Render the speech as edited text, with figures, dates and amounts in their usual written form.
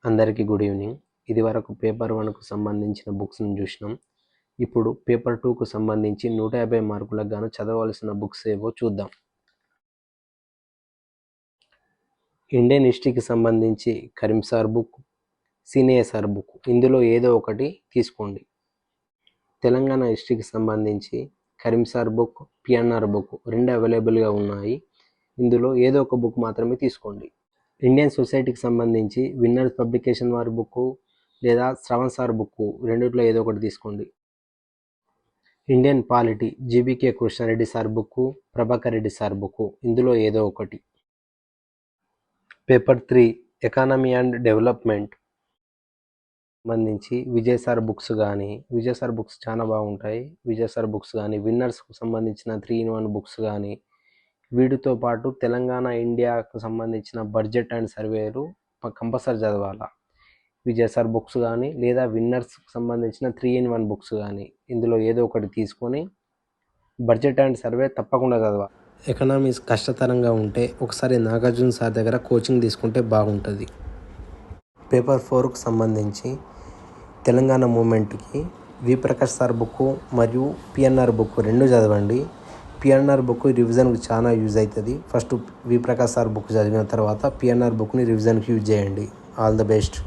అందరికీ good evening. ఇది వరకు పేపర్ 1కు సంబంధించిన బుక్స్ని చూసినాం. ఇప్పుడు పేపర్ 2కు సంబంధించి 150 మార్కులకు గాను చదవవలసిన బుక్స్ ఏవో చూద్దాం. ఇండియన్ హిస్టరీకి సంబంధించి Karim sir book, senior sir book, ఇందులో ఏదో ఒకటి తీసుకోండి. తెలంగాణ హిస్టరీకి సంబంధించి Karim sir book, PNR book రెండు అవైలబుల్గా ఉన్నాయి. ఇందులో ఏదో ఒక బుక్ మాత్రమే తీసుకోండి. ఇండియన్ సొసైటీకి సంబంధించి విన్నర్స్ పబ్లికేషన్ వారి బుక్ లేదా శ్రవణ్ సార్ బుక్ రెండిట్లో ఏదో ఒకటి తీసుకోండి. Indian polity GBK Krishna Reddy sir book, Prabhakar Reddy sir book ఇందులో ఏదో ఒకటి. పేపర్ 3 ఎకానమీ అండ్ డెవలప్మెంట్ సంబంధించి విజయ్ సార్ బుక్స్ కానీ, విజయ్ సార్ బుక్స్ చాలా బాగుంటాయి. విజయ్ సార్ బుక్స్ కానీ, విన్నర్స్కు సంబంధించిన 3-in-1 బుక్స్ కానీ, వీటితో పాటు తెలంగాణ ఇండియాకు సంబంధించిన బడ్జెట్ అండ్ సర్వేలు కంపల్సరీ చదవాలా. విజయ్ సార్ బుక్స్ కానీ లేదా విన్నర్స్కి సంబంధించిన 3-in-1 బుక్స్ కానీ ఇందులో ఏదో ఒకటి తీసుకొని బడ్జెట్ అండ్ సర్వే తప్పకుండా చదవాలి. ఎకనామిక్స్ కష్టతరంగా ఉంటే ఒకసారి నాగార్జున సార్ దగ్గర కోచింగ్ తీసుకుంటే బాగుంటుంది. పేపర్ 4కు సంబంధించి తెలంగాణ మూమెంట్కి వి ప్రకాష్ సార్ బుక్ మరియు పిఎన్ఆర్ బుక్ రెండు చదవండి. పిఎన్ఆర్ బుక్ రివిజన్కి చాలా యూజ్ అవుతుంది. ఫస్ట్ వి ప్రకాష్ సార్ బుక్ చదివిన తర్వాత పిఎన్ఆర్ బుక్ని రివిజన్కి యూజ్ చేయండి. All the best.